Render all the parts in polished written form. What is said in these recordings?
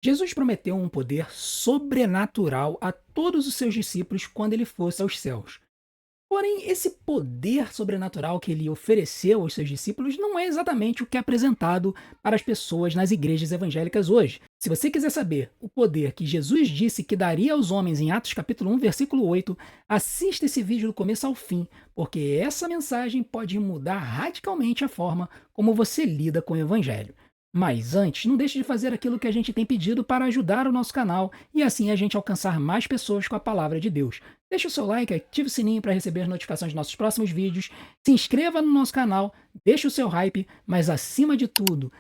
Jesus prometeu um poder sobrenatural a todos os seus discípulos quando ele fosse aos céus. Porém, esse poder sobrenatural que ele ofereceu aos seus discípulos não é exatamente o que é apresentado para as pessoas nas igrejas evangélicas hoje. Se você quiser saber o poder que Jesus disse que daria aos homens em Atos capítulo 1, versículo 8, assista esse vídeo do começo ao fim, porque essa mensagem pode mudar radicalmente a forma como você lida com o evangelho. Mas antes, não deixe de fazer aquilo que a gente tem pedido para ajudar o nosso canal e assim a gente alcançar mais pessoas com a palavra de Deus. Deixe o seu like, ative o sininho para receber notificações dos nossos próximos vídeos, se inscreva no nosso canal, deixe o seu hype, mas acima de tudo,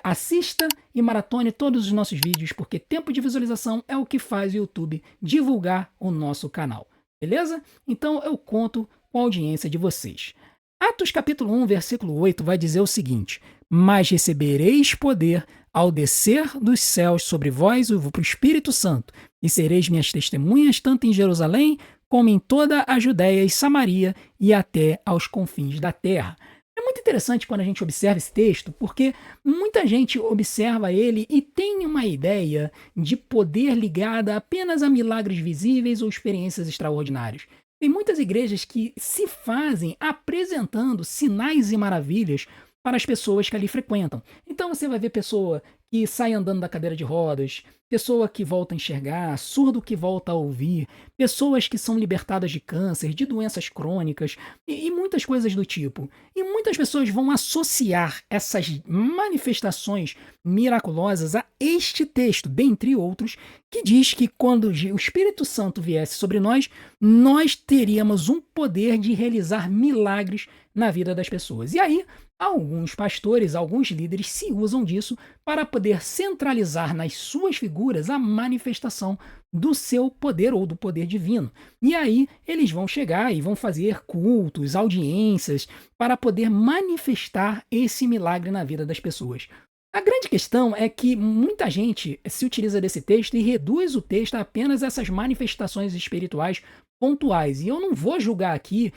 assista e maratone todos os nossos vídeos, porque tempo de visualização é o que faz o YouTube divulgar o nosso canal. Beleza? Então eu conto com a audiência de vocês. Atos capítulo 1, versículo 8 vai dizer o seguinte: mas recebereis poder ao descer dos céus sobre vós o Espírito Santo, e sereis minhas testemunhas tanto em Jerusalém como em toda a Judéia e Samaria e até aos confins da terra. É muito interessante quando a gente observa esse texto, porque muita gente observa ele e tem uma ideia de poder ligada apenas a milagres visíveis ou experiências extraordinárias. Tem muitas igrejas que se fazem apresentando sinais e maravilhas para as pessoas que ali frequentam. Então você vai ver pessoa que sai andando da cadeira de rodas, pessoa que volta a enxergar, surdo que volta a ouvir, pessoas que são libertadas de câncer, de doenças crônicas e muitas coisas do tipo. E muitas pessoas vão associar essas manifestações miraculosas a este texto, dentre outros, que diz que quando o Espírito Santo viesse sobre nós, nós teríamos um poder de realizar milagres na vida das pessoas. E aí, alguns pastores, alguns líderes se usam disso para poder centralizar nas suas figuras a manifestação do seu poder ou do poder divino. E aí eles vão chegar e vão fazer cultos, audiências, para poder manifestar esse milagre na vida das pessoas. A grande questão é que muita gente se utiliza desse texto e reduz o texto a apenas essas manifestações espirituais pontuais. E eu não vou julgar aqui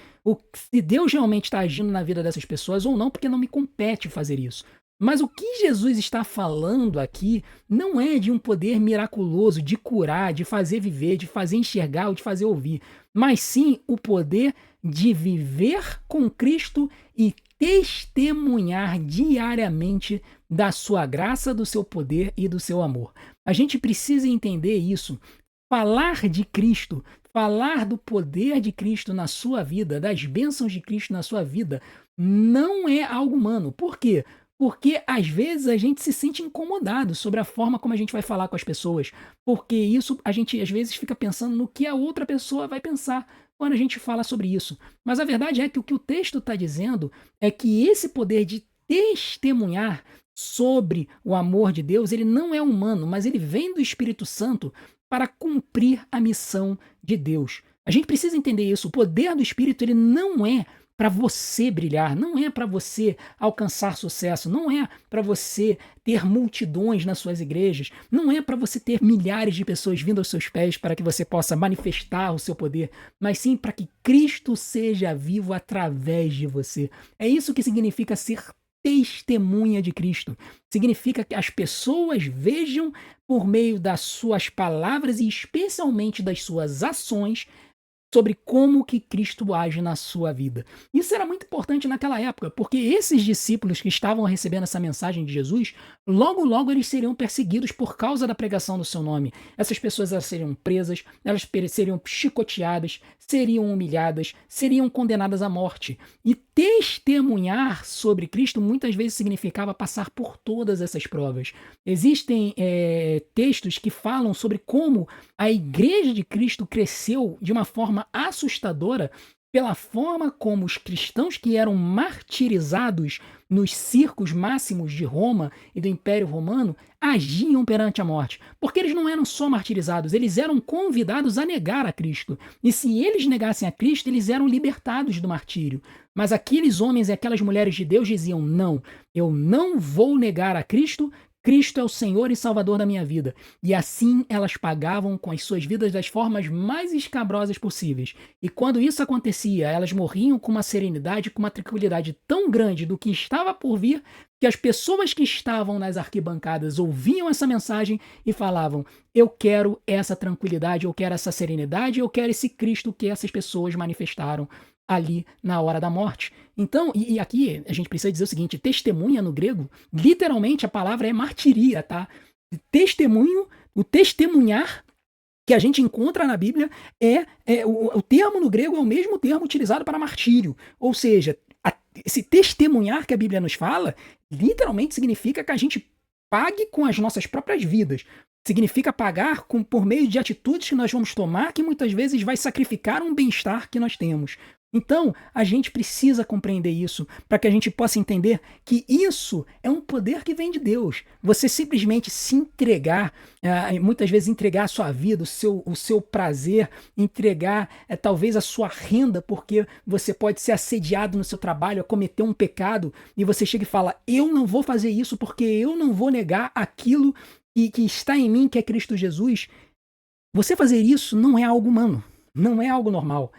se Deus realmente está agindo na vida dessas pessoas ou não, porque não me compete fazer isso. Mas o que Jesus está falando aqui não é de um poder miraculoso de curar, de fazer viver, de fazer enxergar ou de fazer ouvir, mas sim o poder de viver com Cristo e testemunhar diariamente da sua graça, do seu poder e do seu amor. A gente precisa entender isso. Falar de Cristo, falar do poder de Cristo na sua vida, das bênçãos de Cristo na sua vida, não é algo humano. Por quê? Porque às vezes a gente se sente incomodado sobre a forma como a gente vai falar com as pessoas. Porque isso a gente às vezes fica pensando no que a outra pessoa vai pensar quando a gente fala sobre isso. Mas a verdade é que o que o texto está dizendo é que esse poder de testemunhar sobre o amor de Deus, ele não é humano, mas ele vem do Espírito Santo para cumprir a missão de Deus. A gente precisa entender isso. O poder do Espírito ele não é para você brilhar, não é para você alcançar sucesso, não é para você ter multidões nas suas igrejas, não é para você ter milhares de pessoas vindo aos seus pés para que você possa manifestar o seu poder, mas sim para que Cristo seja vivo através de você. É isso que significa ser testemunha de Cristo. Significa que as pessoas vejam por meio das suas palavras e especialmente das suas ações sobre como que Cristo age na sua vida. Isso era muito importante naquela época, porque esses discípulos que estavam recebendo essa mensagem de Jesus, logo eles seriam perseguidos por causa da pregação do seu nome. Essas pessoas elas seriam presas, elas seriam chicoteadas, seriam humilhadas, seriam condenadas à morte. E testemunhar sobre Cristo muitas vezes significava passar por todas essas provas. Existem textos que falam sobre como a igreja de Cristo cresceu de uma forma assustadora pela forma como os cristãos que eram martirizados nos circos máximos de Roma e do Império Romano agiam perante a morte. Porque eles não eram só martirizados, eles eram convidados a negar a Cristo. E se eles negassem a Cristo, eles eram libertados do martírio. Mas aqueles homens e aquelas mulheres de Deus diziam: não, eu não vou negar a Cristo, Cristo é o Senhor e Salvador da minha vida. E assim elas pagavam com as suas vidas das formas mais escabrosas possíveis. E quando isso acontecia, elas morriam com uma serenidade, com uma tranquilidade tão grande do que estava por vir, que as pessoas que estavam nas arquibancadas ouviam essa mensagem e falavam: eu quero essa tranquilidade, eu quero essa serenidade, eu quero esse Cristo que essas pessoas manifestaram ali na hora da morte. Então, e aqui a gente precisa dizer o seguinte: testemunha no grego, literalmente a palavra é martiria, tá? Testemunho, o testemunhar que a gente encontra na Bíblia o termo no grego é o mesmo termo utilizado para martírio. Ou seja, esse testemunhar que a Bíblia nos fala, literalmente significa que a gente pague com as nossas próprias vidas. Significa pagar por meio de atitudes que nós vamos tomar, que muitas vezes vai sacrificar um bem-estar que nós temos. Então, a gente precisa compreender isso para que a gente possa entender que isso é um poder que vem de Deus. Você simplesmente se entregar, muitas vezes entregar a sua vida, o seu prazer, entregar talvez a sua renda, porque você pode ser assediado no seu trabalho, cometer um pecado, e você chega e fala: eu não vou fazer isso porque eu não vou negar aquilo que está em mim, que é Cristo Jesus. Você fazer isso não é algo humano, não é algo normal.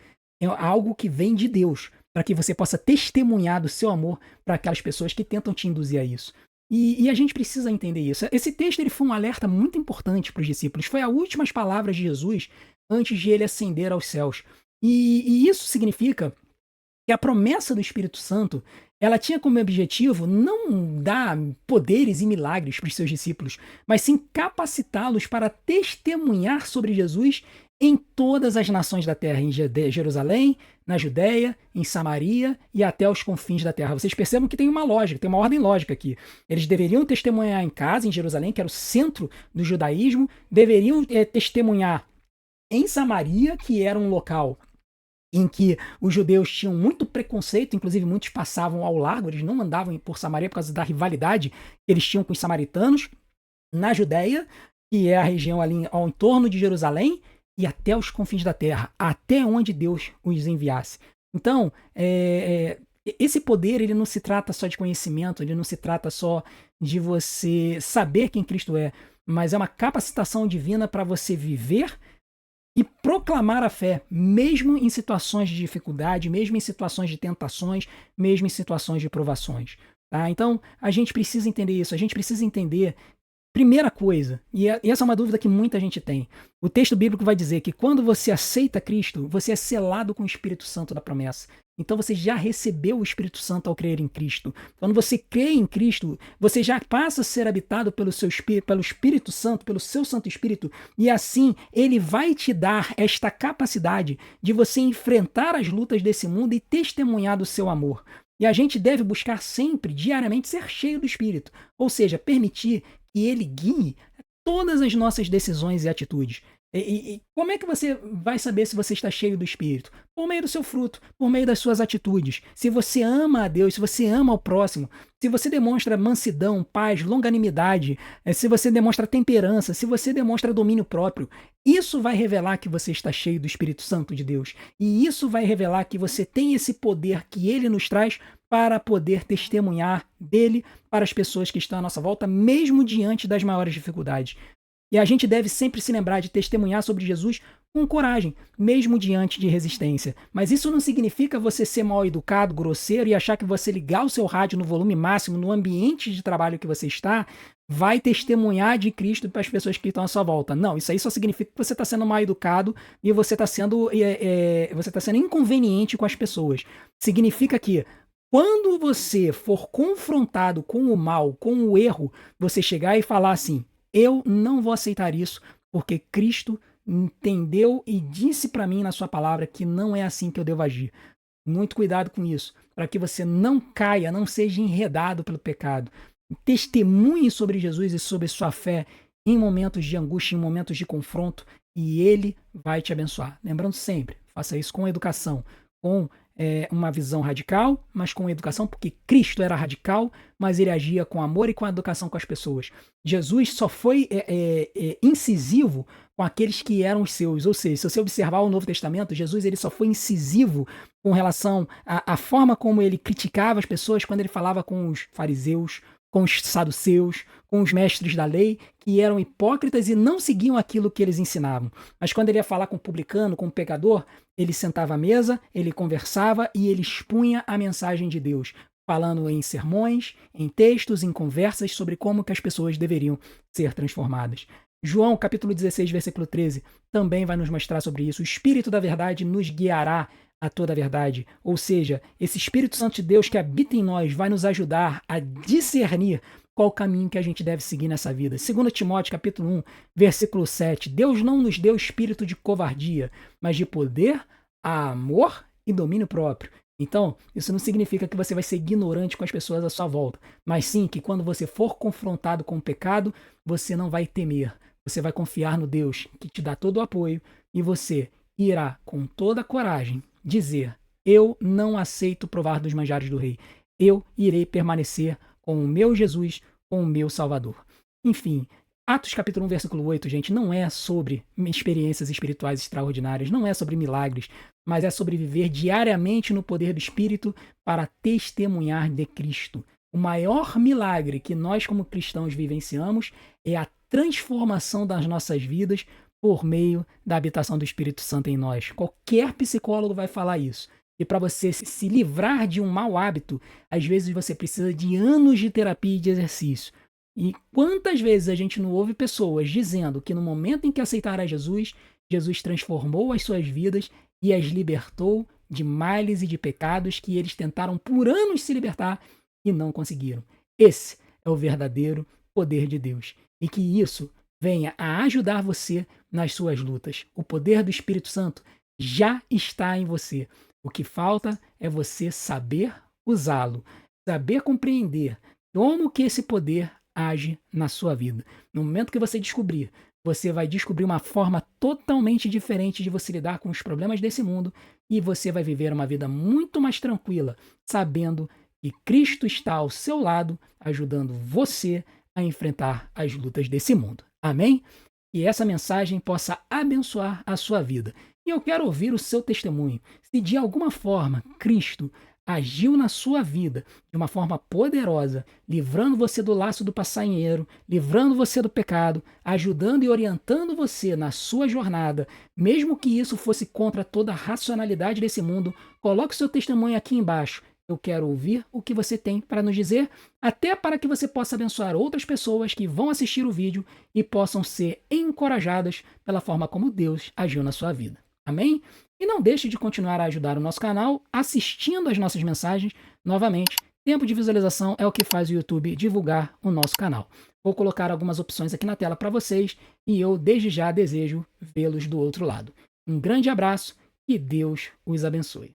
É algo que vem de Deus, para que você possa testemunhar do seu amor para aquelas pessoas que tentam te induzir a isso. E a gente precisa entender isso. Esse texto ele foi um alerta muito importante para os discípulos. Foi as últimas palavras de Jesus antes de ele ascender aos céus. E isso significa que a promessa do Espírito Santo, ela tinha como objetivo não dar poderes e milagres para os seus discípulos, mas sim capacitá-los para testemunhar sobre Jesus em todas as nações da terra, em Jerusalém, na Judéia, em Samaria e até os confins da terra. Vocês percebam que tem uma lógica, tem uma ordem lógica aqui. Eles deveriam testemunhar em casa, em Jerusalém, que era o centro do judaísmo, deveriam testemunhar em Samaria, que era um local em que os judeus tinham muito preconceito, inclusive muitos passavam ao largo, eles não andavam por Samaria por causa da rivalidade que eles tinham com os samaritanos, na Judéia, que é a região ali ao entorno de Jerusalém, e até os confins da terra, até onde Deus os enviasse. Então, esse poder ele não se trata só de conhecimento, ele não se trata só de você saber quem Cristo é, mas é uma capacitação divina para você viver e proclamar a fé, mesmo em situações de dificuldade, mesmo em situações de tentações, mesmo em situações de provações. Tá? Então, a gente precisa entender isso, a gente precisa entender. Primeira coisa, e essa é uma dúvida que muita gente tem, o texto bíblico vai dizer que quando você aceita Cristo, você é selado com o Espírito Santo da promessa. Então você já recebeu o Espírito Santo ao crer em Cristo. Quando você crê em Cristo, você já passa a ser habitado pelo Espírito Santo, pelo seu Santo Espírito, e assim ele vai te dar esta capacidade de você enfrentar as lutas desse mundo e testemunhar do seu amor. E a gente deve buscar sempre, diariamente, ser cheio do Espírito, ou seja, permitir que ele guie todas as nossas decisões e atitudes. E como é que você vai saber se você está cheio do Espírito? Por meio do seu fruto, por meio das suas atitudes. Se você ama a Deus, se você ama ao próximo, se você demonstra mansidão, paz, longanimidade, se você demonstra temperança, se você demonstra domínio próprio, isso vai revelar que você está cheio do Espírito Santo de Deus. E isso vai revelar que você tem esse poder que ele nos traz para poder testemunhar dele para as pessoas que estão à nossa volta, mesmo diante das maiores dificuldades. E a gente deve sempre se lembrar de testemunhar sobre Jesus com coragem, mesmo diante de resistência. Mas isso não significa você ser mal educado, grosseiro e achar que você ligar o seu rádio no volume máximo, no ambiente de trabalho que você está, vai testemunhar de Cristo para as pessoas que estão à sua volta. Não, isso aí só significa que você está sendo mal educado e você está sendo inconveniente com as pessoas. Significa que quando você for confrontado com o mal, com o erro, você chegar e falar assim: eu não vou aceitar isso, porque Cristo entendeu e disse para mim na sua palavra que não é assim que eu devo agir. Muito cuidado com isso, para que você não caia, não seja enredado pelo pecado. Testemunhe sobre Jesus e sobre sua fé em momentos de angústia, em momentos de confronto, e ele vai te abençoar. Lembrando sempre, faça isso com educação, com uma visão radical, mas com educação, porque Cristo era radical, mas ele agia com amor e com educação com as pessoas. Jesus só foi incisivo com aqueles que eram os seus, ou seja, se você observar o Novo Testamento, Jesus ele só foi incisivo com relação à forma como ele criticava as pessoas quando ele falava com os fariseus, com os saduceus, com os mestres da lei, que eram hipócritas e não seguiam aquilo que eles ensinavam. Mas quando ele ia falar com o publicano, com o pecador, ele sentava à mesa, ele conversava e ele expunha a mensagem de Deus, falando em sermões, em textos, em conversas sobre como que as pessoas deveriam ser transformadas. João, capítulo 16, versículo 13, também vai nos mostrar sobre isso. O Espírito da verdade nos guiará a toda a verdade. Ou seja, esse Espírito Santo de Deus que habita em nós vai nos ajudar a discernir qual o caminho que a gente deve seguir nessa vida. 2 Timóteo, capítulo 1, versículo 7. Deus não nos deu espírito de covardia, mas de poder, amor e domínio próprio. Então, isso não significa que você vai ser ignorante com as pessoas à sua volta, mas sim que quando você for confrontado com o pecado, você não vai temer. Você vai confiar no Deus que te dá todo o apoio e você irá com toda a coragem dizer: eu não aceito provar dos manjares do rei. Eu irei permanecer com o meu Jesus, com o meu Salvador. Enfim, Atos capítulo 1, versículo 8, gente, não é sobre experiências espirituais extraordinárias, não é sobre milagres, mas é sobre viver diariamente no poder do Espírito para testemunhar de Cristo. O maior milagre que nós como cristãos vivenciamos é a transformação das nossas vidas por meio da habitação do Espírito Santo em nós. Qualquer psicólogo vai falar isso. E para você se livrar de um mau hábito, às vezes você precisa de anos de terapia e de exercício. E quantas vezes a gente não ouve pessoas dizendo que no momento em que aceitaram a Jesus, Jesus transformou as suas vidas e as libertou de males e de pecados que eles tentaram por anos se libertar e não conseguiram. Esse é o verdadeiro poder de Deus. E que isso venha a ajudar você nas suas lutas. O poder do Espírito Santo já está em você. O que falta é você saber usá-lo, saber compreender como que esse poder age na sua vida. No momento que você descobrir, você vai descobrir uma forma totalmente diferente de você lidar com os problemas desse mundo e você vai viver uma vida muito mais tranquila, sabendo que Cristo está ao seu lado, ajudando você a enfrentar as lutas desse mundo. Amém? Que essa mensagem possa abençoar a sua vida. E eu quero ouvir o seu testemunho. Se de alguma forma Cristo agiu na sua vida de uma forma poderosa, livrando você do laço do passarinheiro, livrando você do pecado, ajudando e orientando você na sua jornada, mesmo que isso fosse contra toda a racionalidade desse mundo, coloque seu testemunho aqui embaixo. Eu quero ouvir o que você tem para nos dizer, até para que você possa abençoar outras pessoas que vão assistir o vídeo e possam ser encorajadas pela forma como Deus agiu na sua vida. Amém? E não deixe de continuar a ajudar o nosso canal assistindo às nossas mensagens. Novamente, tempo de visualização é o que faz o YouTube divulgar o nosso canal. Vou colocar algumas opções aqui na tela para vocês e eu desde já desejo vê-los do outro lado. Um grande abraço e Deus os abençoe.